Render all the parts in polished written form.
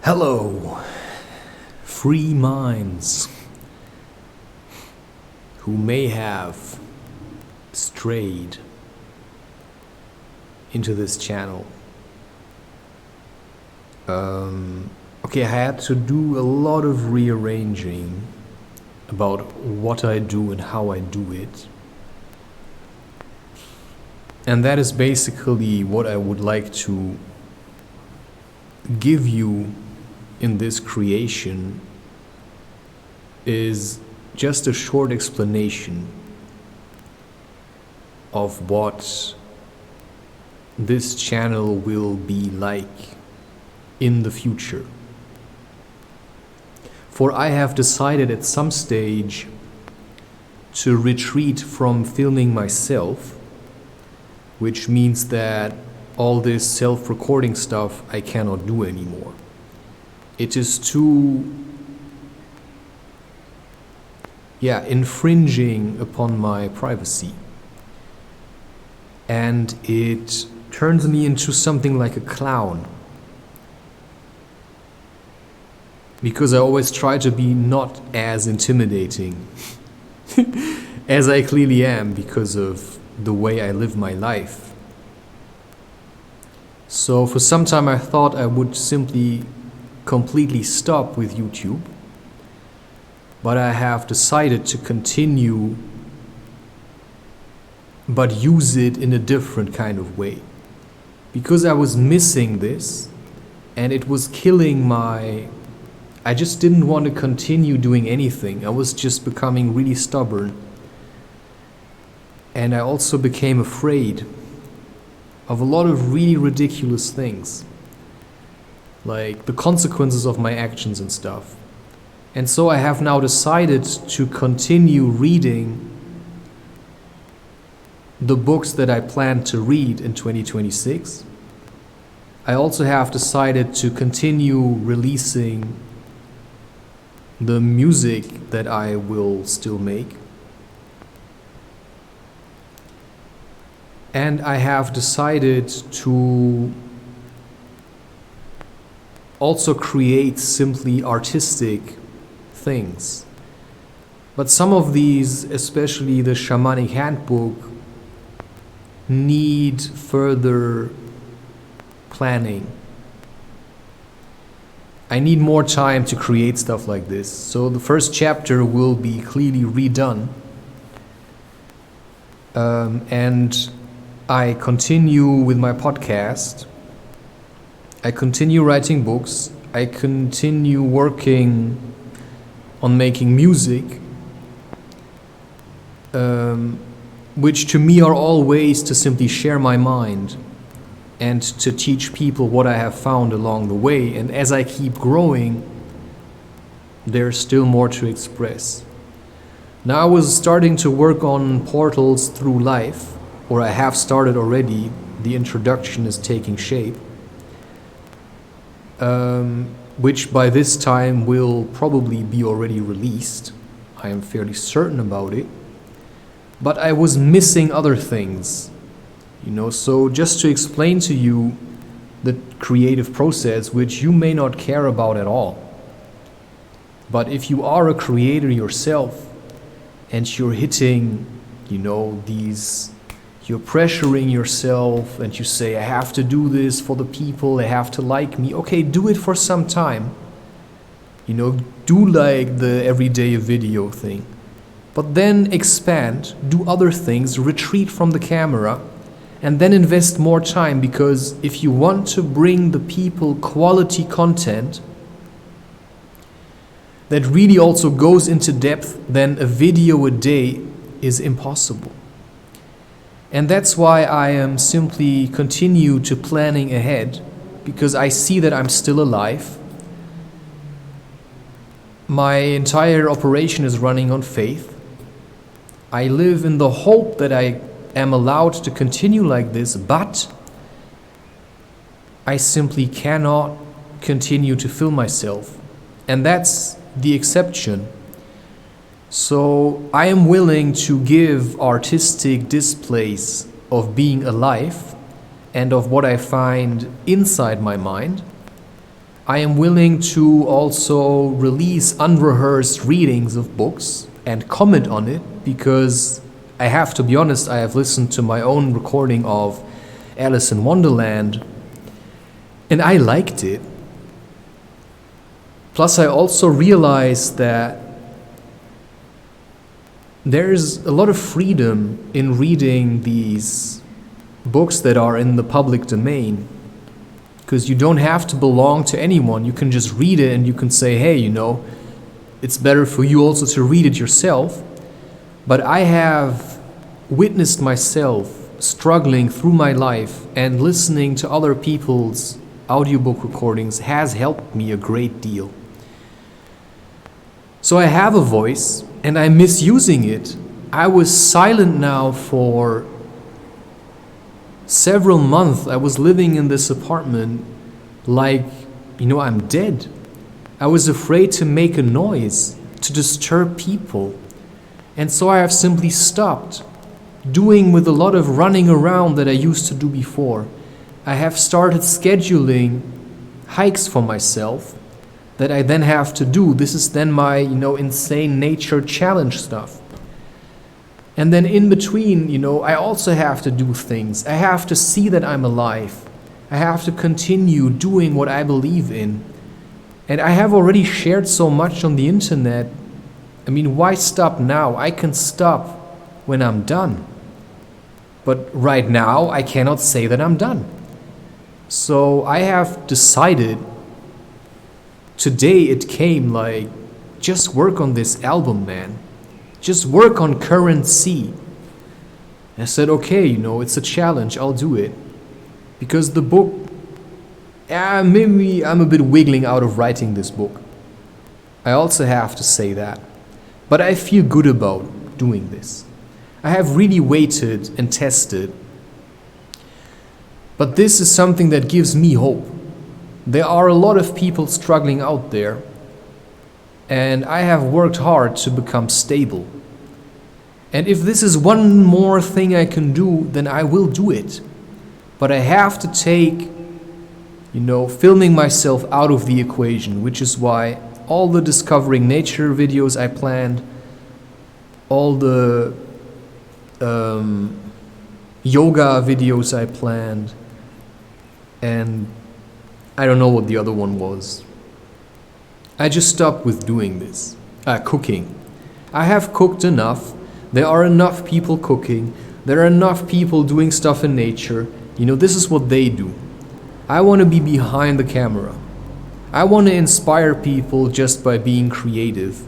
Hello, free minds who may have strayed into this channel. Okay, I had to do a lot of rearranging about what I do and how I do it. And that is basically what I would like to give you in this creation, is just a short explanation of what this channel will be like in the future. For I have decided at some stage to retreat from filming myself, which means that all this self-recording stuff I cannot do anymore. It is too, infringing upon my privacy. And it turns me into something like a clown. Because I always try to be not as intimidating as I clearly am because of the way I live my life. So for some time I thought I would simply completely stop with YouTube, but I have decided to continue, but use it in a different kind of way, because I was missing this and it was killing I just didn't want to continue doing anything. I was just becoming really stubborn, and I also became afraid of a lot of really ridiculous things, like the consequences of my actions and stuff. And so I have now decided to continue reading the books that I plan to read in 2026. I also have decided to continue releasing the music that I will still make. And I have decided to also create simply artistic things. But some of these, especially the shamanic handbook, need further planning. I need more time to create stuff like this. So the first chapter will be clearly redone. And I continue with my podcast. I continue writing books. I continue working on making music, which to me are all ways to simply share my mind and to teach people what I have found along the way. And as I keep growing, there's still more to express. Now I was starting to work on portals through life, or I have started already. The introduction is taking shape, which by this time will probably be already released. I am fairly certain about it. But I was missing other things, so just to explain to you the creative process, which you may not care about at all. But if you are a creator yourself and you're hitting, you're pressuring yourself and you say, I have to do this for the people, they have to like me. Okay, do it for some time. Do like the everyday video thing. But then expand, do other things, retreat from the camera, and then invest more time, because if you want to bring the people quality content that really also goes into depth, then a video a day is impossible. And that's why I am simply continue to planning ahead, because I see that I'm still alive. My entire operation is running on faith. I live in the hope that I am allowed to continue like this, but I simply cannot continue to film myself. And that's the exception. So I am willing to give artistic displays of being alive and of what I find inside my mind. I am willing to also release unrehearsed readings of books and comment on it, because I have to be honest, I have listened to my own recording of Alice in Wonderland and I liked it. Plus I also realized that there's a lot of freedom in reading these books that are in the public domain, because you don't have to belong to anyone. You can just read it and you can say, hey, it's better for you also to read it yourself. But I have witnessed myself struggling through my life, and listening to other people's audiobook recordings has helped me a great deal. So I have a voice and I'm misusing it. I was silent now for several months. I was living in this apartment like, I'm dead. I was afraid to make a noise, to disturb people. And so I have simply stopped doing with a lot of running around that I used to do before. I have started scheduling hikes for myself that I then have to do. This is then my, insane nature challenge stuff. And then in between, I also have to do things. I have to see that I'm alive. I have to continue doing what I believe in. And I have already shared so much on the internet. Why stop now? I can stop when I'm done. But right now, I cannot say that I'm done. So I have decided, today it came like, just work on this album, man. Just work on Current C. I said, okay, it's a challenge, I'll do it. Because the book, maybe I'm a bit wiggling out of writing this book. I also have to say that. But I feel good about doing this. I have really waited and tested. But this is something that gives me hope. There are a lot of people struggling out there, and I have worked hard to become stable. And if this is one more thing I can do, then I will do it. But I have to take, filming myself out of the equation, which is why all the discovering nature videos I planned, all the yoga videos I planned, and I don't know what the other one was. I just stopped with doing this. Cooking. I have cooked enough. There are enough people cooking. There are enough people doing stuff in nature. This is what they do. I want to be behind the camera. I want to inspire people just by being creative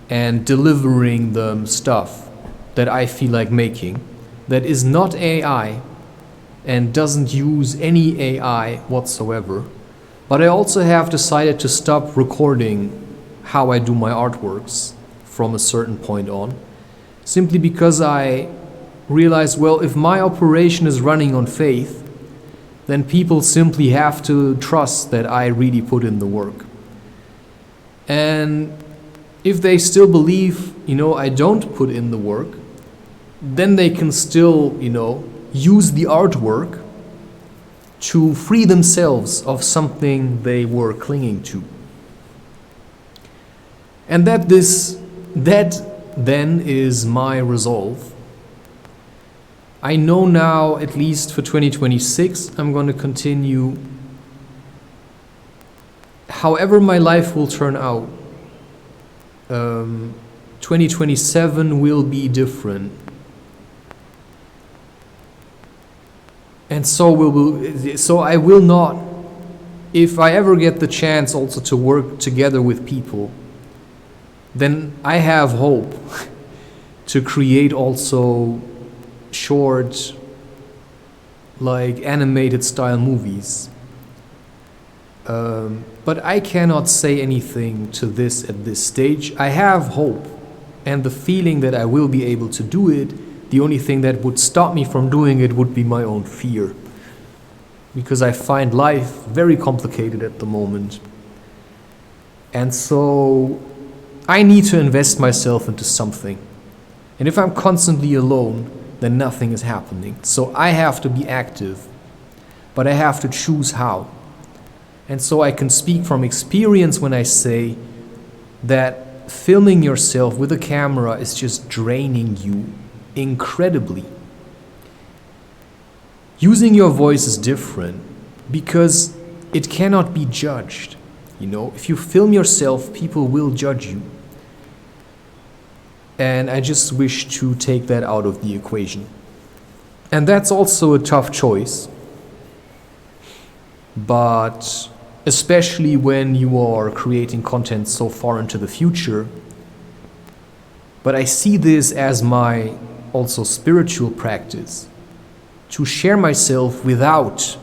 and delivering them stuff that I feel like making, that is not AI and doesn't use any AI whatsoever. But I also have decided to stop recording how I do my artworks from a certain point on, simply because I realized, well, if my operation is running on faith, then people simply have to trust that I really put in the work. And if they still believe, I don't put in the work, then they can still, use the artwork to free themselves of something they were clinging to. And that then is my resolve. I know now, at least for 2026, I'm going to continue. However my life will turn out, 2027 will be different. And so I will not, if I ever get the chance also to work together with people, then I have hope to create also short, like animated style movies. But I cannot say anything to this at this stage. I have hope and the feeling that I will be able to do it. The only thing that would stop me from doing it would be my own fear, because I find life very complicated at the moment. And so I need to invest myself into something. And if I'm constantly alone, then nothing is happening. So I have to be active, but I have to choose how. And so I can speak from experience when I say that filming yourself with a camera is just draining you incredibly. Using your voice is different because it cannot be judged. If you film yourself, people will judge you. And I just wish to take that out of the equation. And that's also a tough choice. But especially when you are creating content so far into the future. But I see this as my also spiritual practice, to share myself without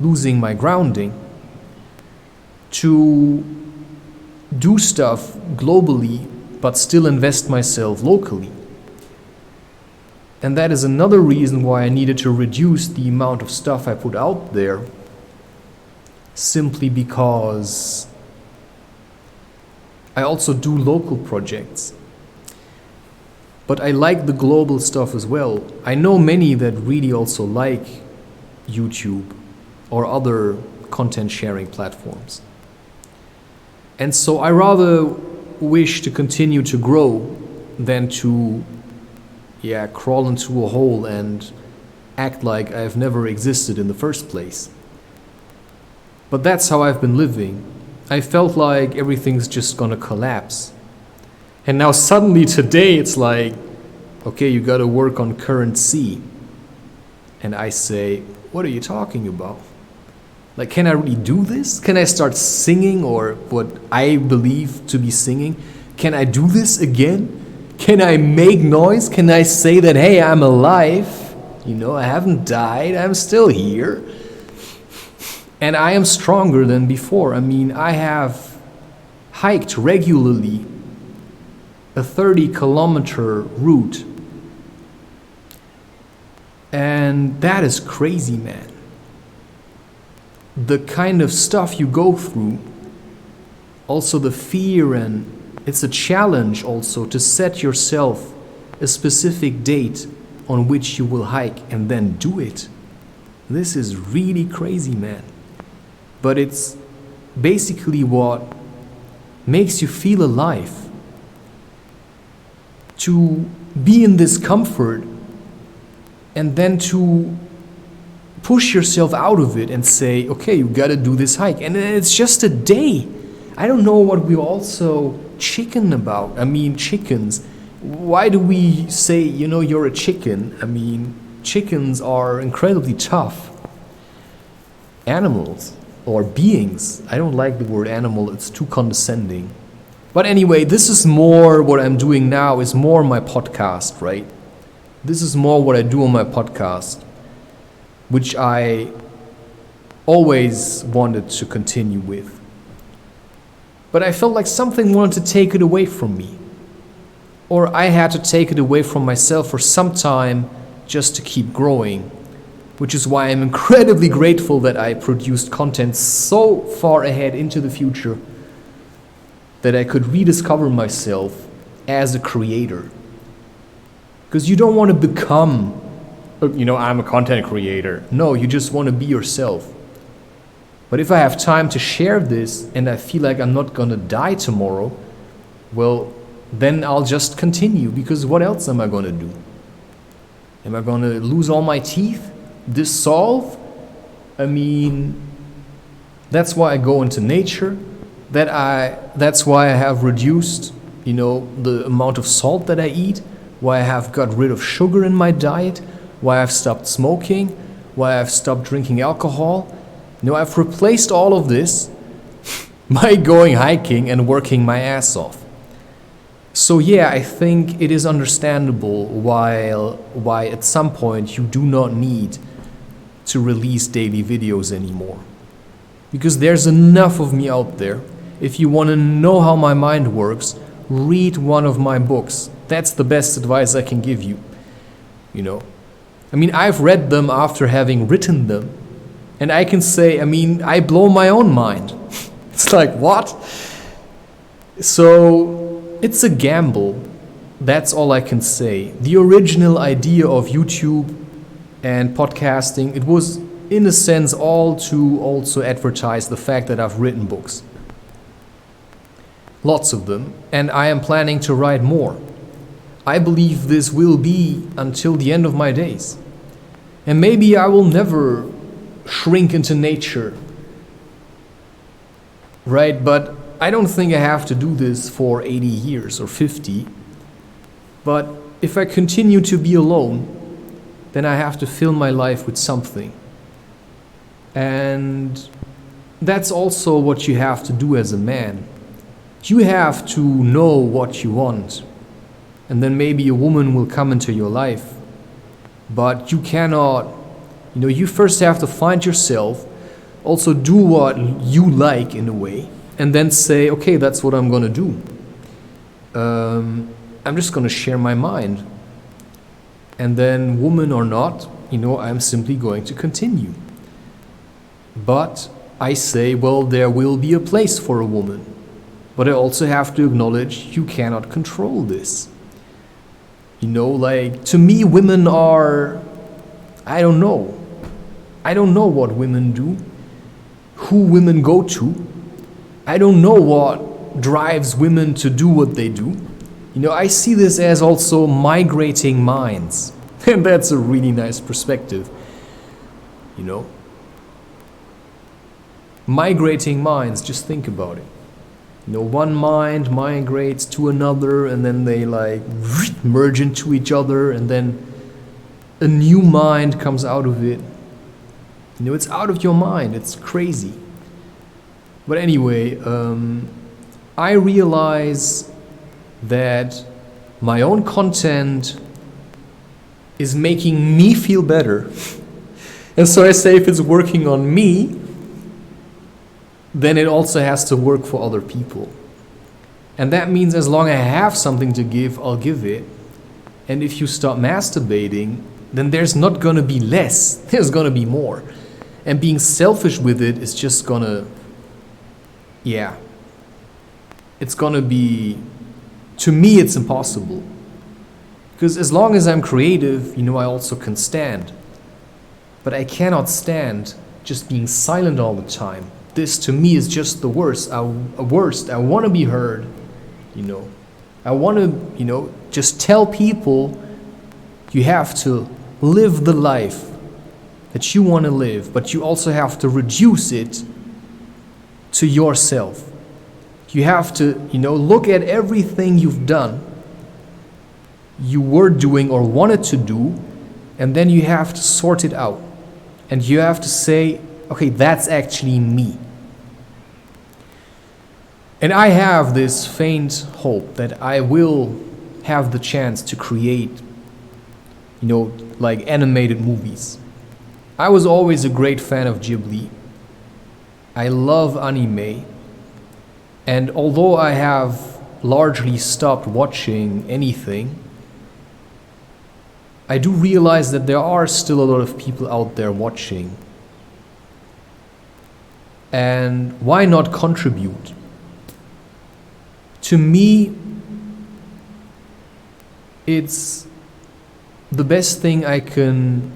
losing my grounding, to do stuff globally but still invest myself locally. And that is another reason why I needed to reduce the amount of stuff I put out there, simply because I also do local projects. But I like the global stuff as well. I know many that really also like YouTube or other content sharing platforms. And so I rather wish to continue to grow than to crawl into a hole and act like I've never existed in the first place. But that's how I've been living. I felt like everything's just gonna collapse. And now suddenly today it's like, okay, you gotta work on currency. And I say, what are you talking about? Like, can I really do this? Can I start singing, or what I believe to be singing? Can I do this again? Can I make noise? Can I say that, hey, I'm alive? I haven't died, I'm still here. And I am stronger than before. I have hiked regularly a 30-kilometer route. And that is crazy, man. The kind of stuff you go through, also the fear, and it's a challenge also to set yourself a specific date on which you will hike and then do it. This is really crazy, man. But it's basically what makes you feel alive. To be in this comfort and then to push yourself out of it and say, okay, you gotta do this hike. And it's just a day. I don't know what we're also chicken about. Chickens. Why do we say, you're a chicken? Chickens are incredibly tough animals or beings. I don't like the word animal, it's too condescending. But anyway, this is more what I'm doing now, is more my podcast, right? This is more what I do on my podcast, which I always wanted to continue with. But I felt like something wanted to take it away from me. Or I had to take it away from myself for some time just to keep growing. Which is why I'm incredibly grateful that I produced content so far ahead into the future that I could rediscover myself as a creator. Because you don't want to become, I'm a content creator. No, you just want to be yourself. But if I have time to share this and I feel like I'm not going to die tomorrow, well, then I'll just continue, because what else am I going to do? Am I going to lose all my teeth? Dissolve? That's why I go into nature. That's why I have reduced, the amount of salt that I eat, why I have got rid of sugar in my diet, why I've stopped smoking, why I've stopped drinking alcohol. I've replaced all of this by going hiking and working my ass off. So I think it is understandable why at some point you do not need to release daily videos anymore. Because there's enough of me out there. If you want to know how my mind works, read one of my books. That's the best advice I can give you. I've read them after having written them. And I can say, I blow my own mind. It's like, what? So it's a gamble. That's all I can say. The original idea of YouTube and podcasting, it was in a sense all to also advertise the fact that I've written books. Lots of them, and I am planning to write more. I believe this will be until the end of my days. And maybe I will never shrink into nature, right? But I don't think I have to do this for 80 years or 50. But if I continue to be alone, then I have to fill my life with something. And that's also what you have to do as a man. You have to know what you want. And then maybe a woman will come into your life. But you cannot, you first have to find yourself, also do what you like in a way, and then say, okay, that's what I'm gonna do. I'm just gonna share my mind. And then, woman or not, I'm simply going to continue. But I say, well, there will be a place for a woman. But I also have to acknowledge you cannot control this. To me, women are, I don't know. I don't know what women do, who women go to. I don't know what drives women to do what they do. I see this as also migrating minds. And that's a really nice perspective. Migrating minds, just think about it. One mind migrates to another, and then they merge into each other, and then a new mind comes out of it. It's out of your mind. It's crazy. But anyway, I realize that my own content is making me feel better. And so I say, if it's working on me, then it also has to work for other people. And that means as long as I have something to give, I'll give it. And if you stop masturbating, then there's not gonna be less, there's gonna be more. And being selfish with it is just gonna, it's gonna be, to me it's impossible. Because as long as I'm creative, I also can stand. But I cannot stand just being silent all the time. This to me is just the worst. I want to be heard, I want to, just tell people you have to live the life that you want to live, but you also have to reduce it to yourself. You have to, look at everything you've done, you were doing or wanted to do, and then you have to sort it out. And you have to say, okay, that's actually me. And I have this faint hope that I will have the chance to create, animated movies. I was always a great fan of Ghibli. I love anime. And although I have largely stopped watching anything, I do realize that there are still a lot of people out there watching. And why not contribute? To me, it's the best thing I can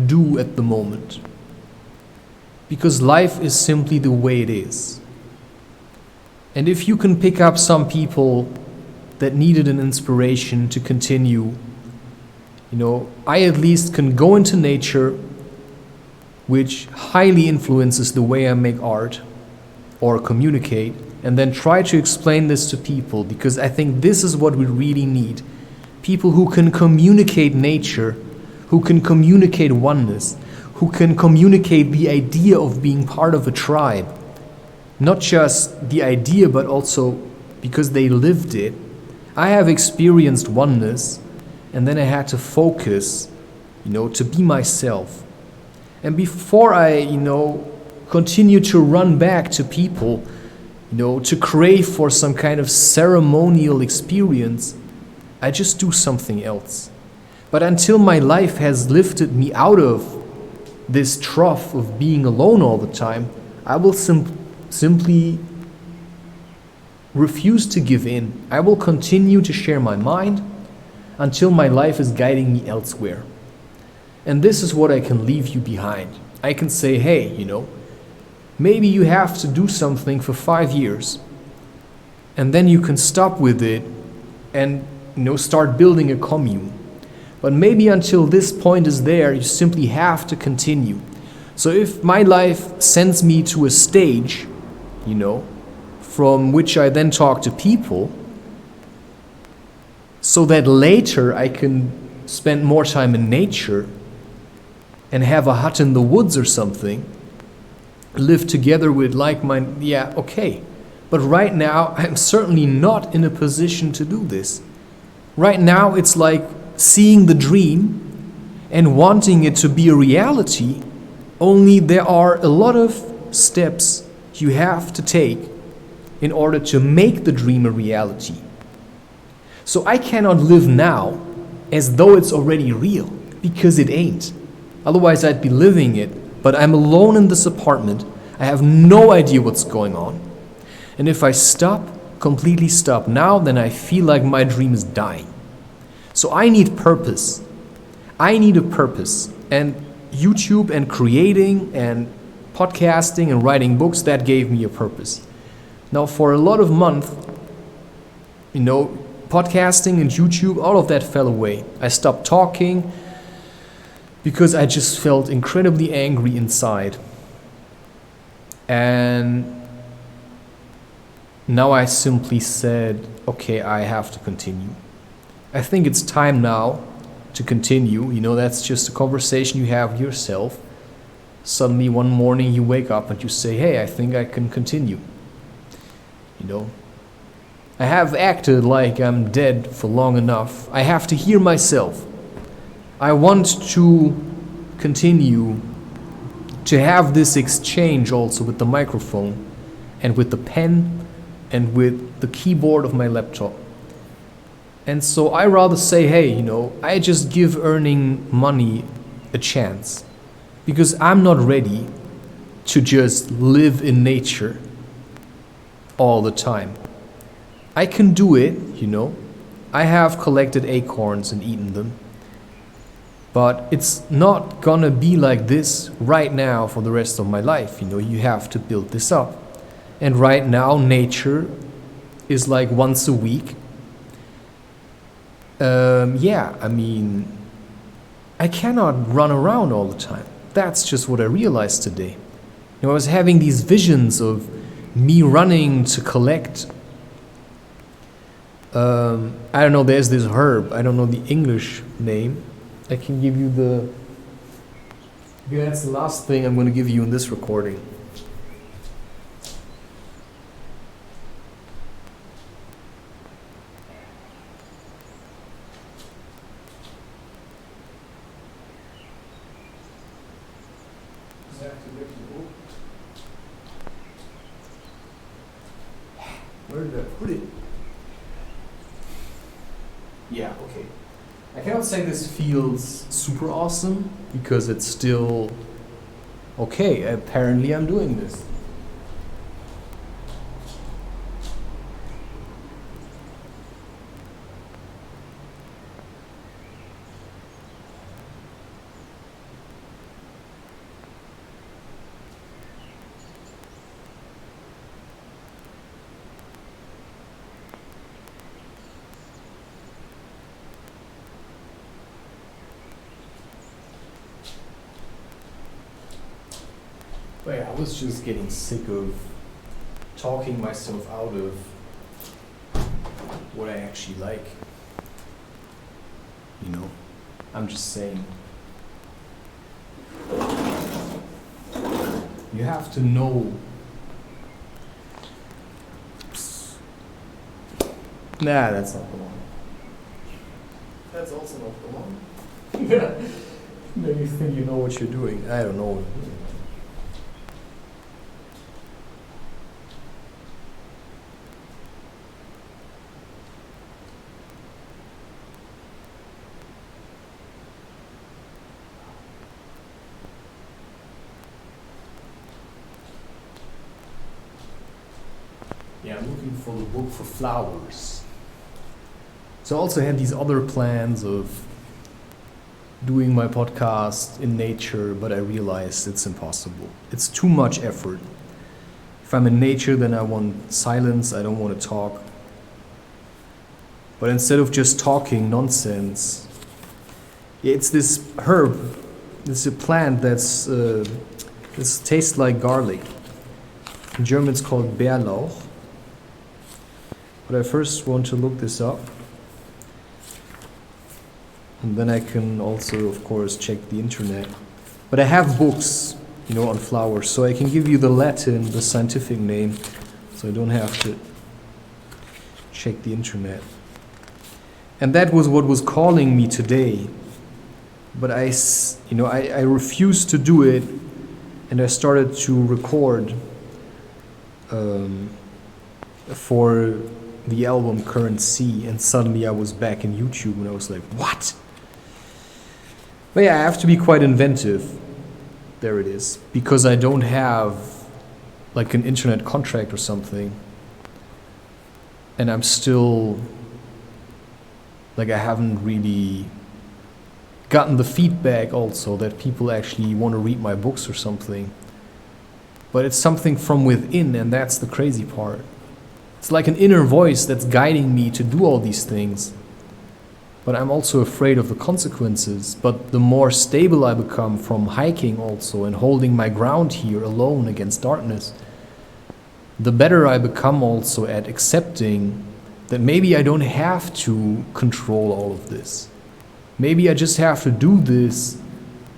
do at the moment. Because life is simply the way it is. And if you can pick up some people that needed an inspiration to continue, I at least can go into nature, which highly influences the way I make art or communicate, and then try to explain this to people, because I think this is what we really need. People who can communicate nature, who can communicate oneness, who can communicate the idea of being part of a tribe. Not just the idea, but also because they lived it. I have experienced oneness, and then I had to focus, to be myself. And before I, continue to run back to people, to crave for some kind of ceremonial experience, I just do something else. But until my life has lifted me out of this trough of being alone all the time, I will simply refuse to give in. I will continue to share my mind until my life is guiding me elsewhere. And this is what I can leave you behind. I can say, hey, maybe you have to do something for 5 years, and then you can stop with it and start building a commune. But maybe until this point is there, you simply have to continue. So if my life sends me to a stage, from which I then talk to people, so that later I can spend more time in nature and have a hut in the woods or something, live together with like-minded, yeah, okay. But right now, I'm certainly not in a position to do this. Right now, it's like seeing the dream and wanting it to be a reality, only there are a lot of steps you have to take in order to make the dream a reality. So I cannot live now as though it's already real, because it ain't. Otherwise I'd be living it, but I'm alone in this apartment. I have no idea what's going on. And if I completely stop now, then I feel like my dream is dying. So I need purpose. I need a purpose. And YouTube and creating and podcasting and writing books, that gave me a purpose. Now for a lot of months, podcasting and YouTube, all of that fell away. I stopped talking because I just felt incredibly angry inside. And now I simply said, okay, I have to continue. I think it's time now to continue. That's just a conversation you have with yourself. Suddenly one morning you wake up and you say, hey, I think I can continue. I have acted like I'm dead for long enough. I have to hear myself. I want to continue to have this exchange also with the microphone and with the pen and with the keyboard of my laptop. And so I rather say, hey, I just give earning money a chance, because I'm not ready to just live in nature all the time. I can do it, I have collected acorns and eaten them, but it's not gonna be like this right now for the rest of my life. You have to build this up. And right now, nature is like once a week. I cannot run around all the time. That's just what I realized today. I was having these visions of me running to collect. I don't know, there's this herb. I don't know the English name. I can give you that's the last thing I'm going to give you in this recording. Where did I put it? Yeah, okay. I cannot say this feels super awesome because it's still okay. Apparently I'm doing this. But yeah, I was just getting sick of talking myself out of what I actually like. I'm just saying. You have to know. Nah, that's not the one. That's also not the one. Then you think you know what you're doing. I don't know. Yeah, I'm looking for the book for flowers. So I also had these other plans of doing my podcast in nature, but I realized it's impossible. It's too much effort. If I'm in nature, then I want silence, I don't want to talk. But instead of just talking nonsense, it's this herb, this is a plant this tastes like garlic. In German it's called Bärlauch. But I first want to look this up. And then I can also, of course, check the internet. But I have books, on flowers, so I can give you the Latin, the scientific name, so I don't have to check the internet. And that was what was calling me today. But I refused to do it, and I started to record for the album Current C, and suddenly I was back in YouTube, and I was like, what? But yeah, I have to be quite inventive. There it is. Because I don't have like an internet contract or something. And I'm still, I haven't really gotten the feedback also that people actually want to read my books or something. But it's something from within, and that's the crazy part. It's like an inner voice that's guiding me to do all these things. But I'm also afraid of the consequences. But the more stable I become from hiking also and holding my ground here alone against darkness, the better I become also at accepting that maybe I don't have to control all of this. Maybe I just have to do this.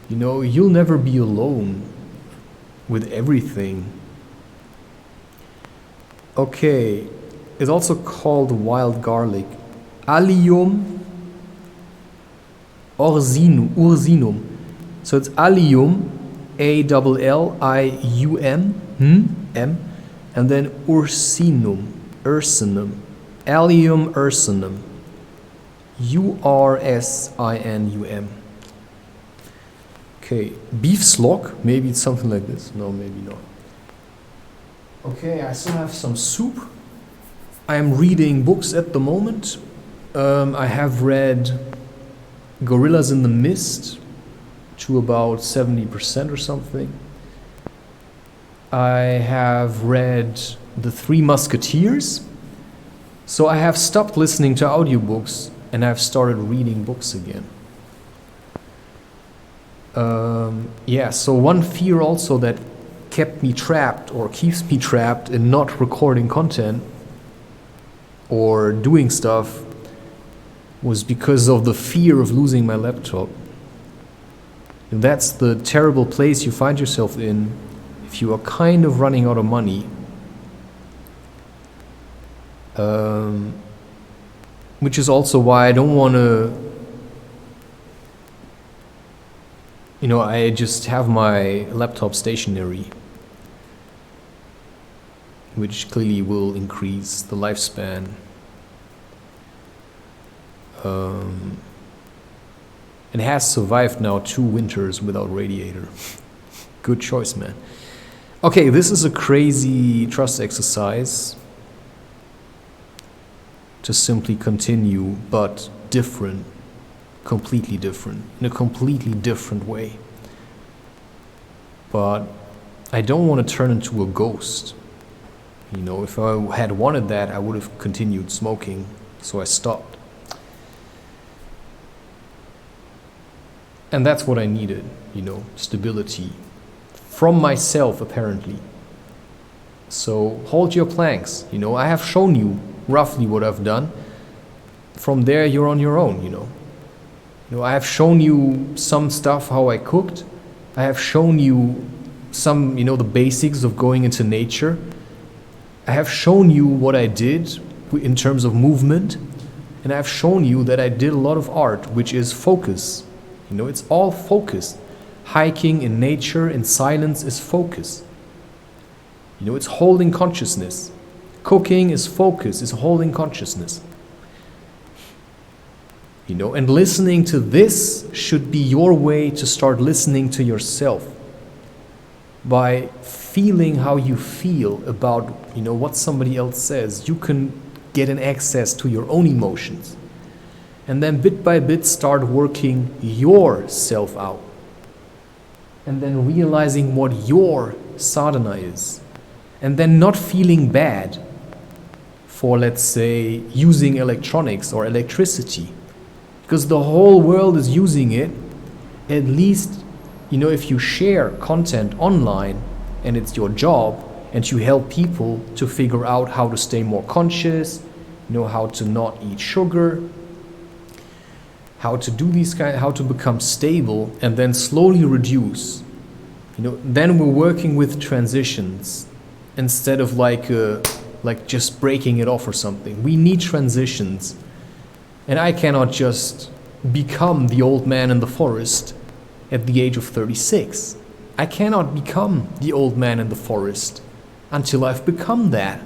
You'll never be alone with everything. Okay, it's also called wild garlic. Allium ursinum. So it's allium, Allium, M, and then ursinum, Allium ursinum, Ursinum. Okay, beef slog, maybe it's something like this. No, maybe not. Okay, I still have some soup. I am reading books at the moment. I have read Gorillas in the Mist to about 70% or something. I have read The Three Musketeers. So I have stopped listening to audiobooks and I've started reading books again. So one fear also that kept me trapped or keeps me trapped in not recording content or doing stuff was because of the fear of losing my laptop. And that's the terrible place you find yourself in if you are kind of running out of money. Which is also why I don't want to, I just have my laptop stationary, which clearly will increase the lifespan. It has survived now 2 winters without radiator. Good choice, man. Okay, this is a crazy trust exercise to simply continue, but different, completely different, in a completely different way. But I don't want to turn into a ghost. If I had wanted that, I would have continued smoking, so I stopped. And that's what I needed, stability. From myself, apparently. So hold your planks, I have shown you roughly what I've done. From there, you're on your own, I have shown you some stuff, how I cooked. I have shown you some, the basics of going into nature. I have shown you what I did in terms of movement. And I've shown you that I did a lot of art, which is focus. It's all focus. Hiking in nature, in silence, is focus. It's holding consciousness. Cooking is focus, is holding consciousness. And listening to this should be your way to start listening to yourself. By feeling how you feel about, what somebody else says, you can get an access to your own emotions. And then bit by bit start working yourself out. And then realizing what your sadhana is. And then not feeling bad for, let's say, using electronics or electricity. Because the whole world is using it. At least, if you share content online and it's your job and you help people to figure out how to stay more conscious, how to not eat sugar, how to do how to become stable and then slowly reduce. Then we're working with transitions instead of like just breaking it off or something. We need transitions. And I cannot just become the old man in the forest at the age of 36. I cannot become the old man in the forest until I've become that.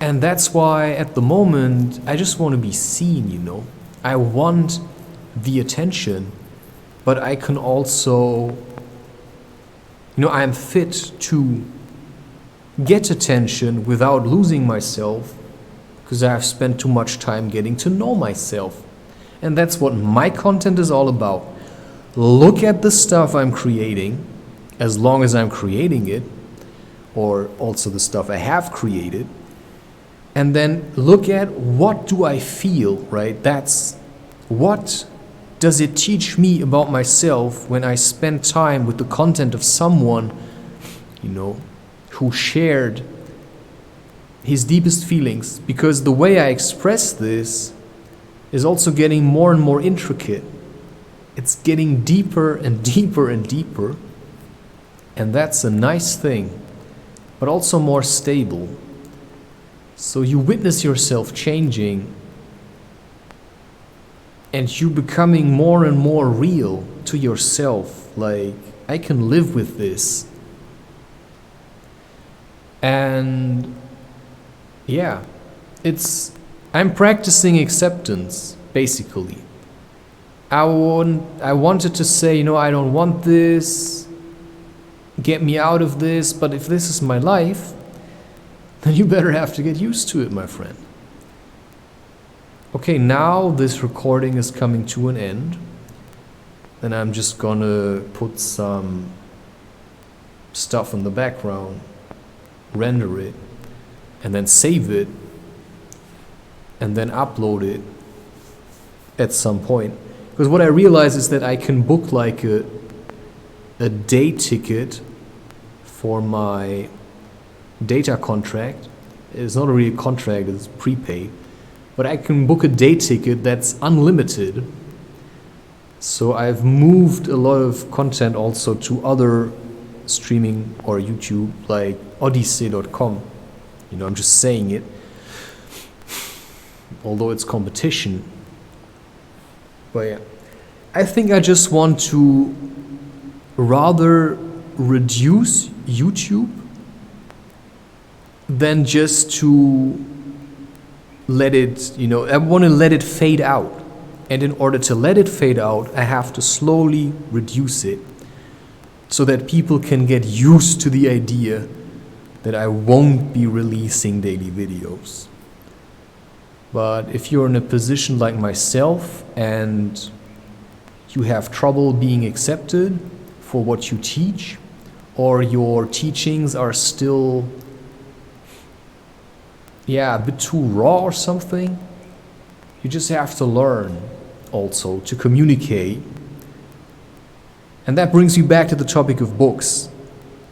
And that's why at the moment I just want to be seen, I want the attention, but I can also, I am fit to get attention without losing myself because I have spent too much time getting to know myself. And that's what my content is all about. Look at the stuff I'm creating, as long as I'm creating it, or also the stuff I have created, and then look at what do I feel, right? That's what does it teach me about myself when I spend time with the content of someone, who shared his deepest feelings, because the way I express this is also getting more and more intricate. It's getting deeper and deeper and deeper, and that's a nice thing, but also more stable. So you witness yourself changing and you becoming more and more real to yourself, like, I can live with this. And yeah, I'm practicing acceptance, basically. I wanted to say, I don't want this, get me out of this, but if this is my life, then you better have to get used to it, my friend. Okay, now this recording is coming to an end, and I'm just gonna put some stuff in the background, render it, and then save it, and then upload it at some point. Because what I realize is that I can book like a day ticket for my data contract. It's not really a contract, it's prepaid. But I can book a day ticket that's unlimited. So I've moved a lot of content also to other streaming or YouTube, like odyssey.com. I'm just saying it, although it's competition. But yeah, I think I just want to rather reduce YouTube than just to let it, I want to let it fade out. And in order to let it fade out, I have to slowly reduce it so that people can get used to the idea that I won't be releasing daily videos. But if you're in a position like myself and you have trouble being accepted for what you teach, or your teachings are still a bit too raw or something, you just have to learn also to communicate. And that brings you back to the topic of books.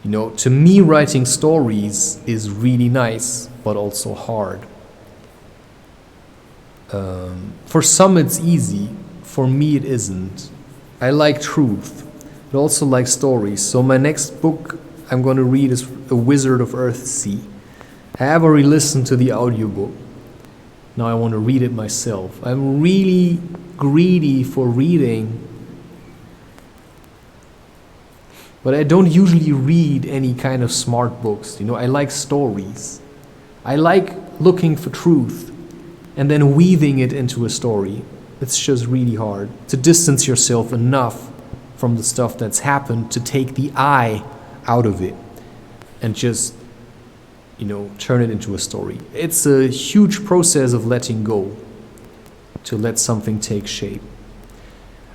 To me, writing stories is really nice, but also hard. For some it's easy, for me it isn't. I like truth, but also like stories. So my next book I'm going to read is A Wizard of Earthsea. I have already listened to the audiobook. Now I want to read it myself. I'm really greedy for reading, but I don't usually read any kind of smart books. I like stories. I like looking for truth and then weaving it into a story. It's just really hard to distance yourself enough from the stuff that's happened to take the I out of it and just, turn it into a story. It's a huge process of letting go. to let something take shape.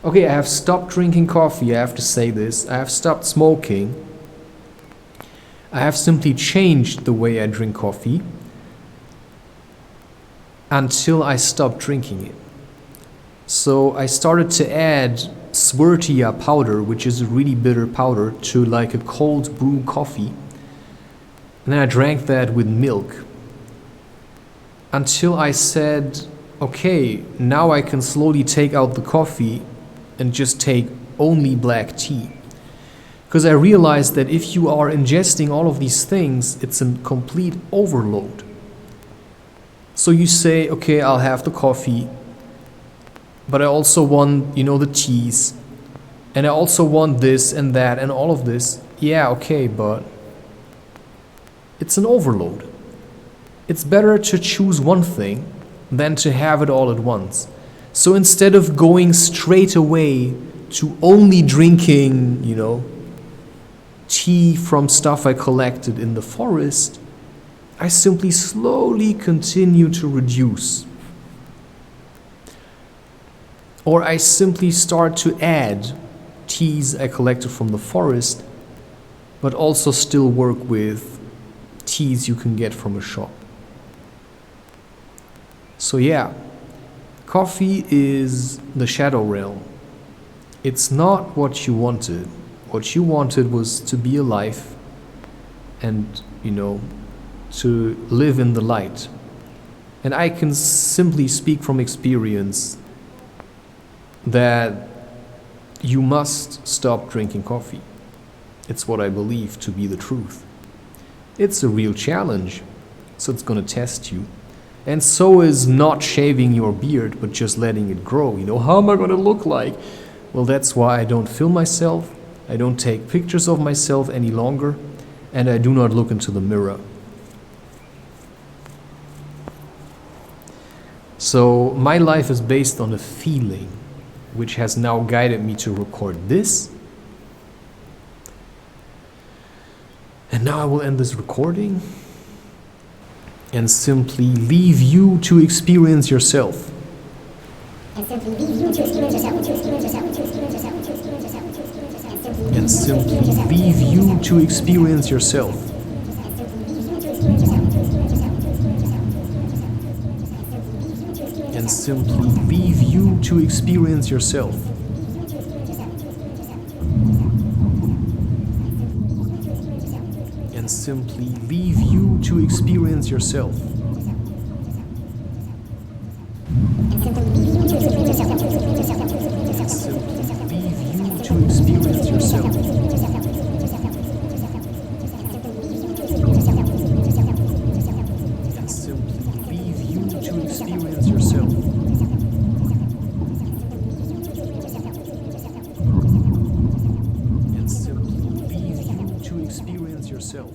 Okay, I have stopped drinking coffee, I have to say this. I have stopped smoking. I have simply changed the way I drink coffee until I stopped drinking it. So I started to add Swertia powder, which is a really bitter powder, to like a cold brew coffee. And then I drank that with milk. Until I said, okay, now I can slowly take out the coffee and just take only black tea. Because I realized that if you are ingesting all of these things, it's a complete overload. So you say, okay, I'll have the coffee, but I also want, the teas, and I also want this and that and all of this. Yeah, okay, but it's an overload. It's better to choose one thing than to have it all at once. So instead of going straight away to only drinking, tea from stuff I collected in the forest, I simply slowly continue to reduce. Or I simply start to add teas I collected from the forest, but also still work with teas you can get from a shop. So yeah, coffee is the shadow realm. It's not what you wanted. What you wanted was to be alive and, to live in the light. And I can simply speak from experience that you must stop drinking coffee. It's what I believe to be the truth. It's a real challenge, so it's gonna test you. And so is not shaving your beard, but just letting it grow. How am I gonna look like? Well, that's why I don't film myself, I don't take pictures of myself any longer, and I do not look into the mirror. So my life is based on a feeling, which has now guided me to record this. And now I will end this recording and simply leave you to experience yourself. And simply leave you to experience yourself. And simply leave you to experience yourself. And simply leave you to experience yourself. And simply leave you to experience yourself. And simply leave you to experience yourself. And simply leave you to experience yourself.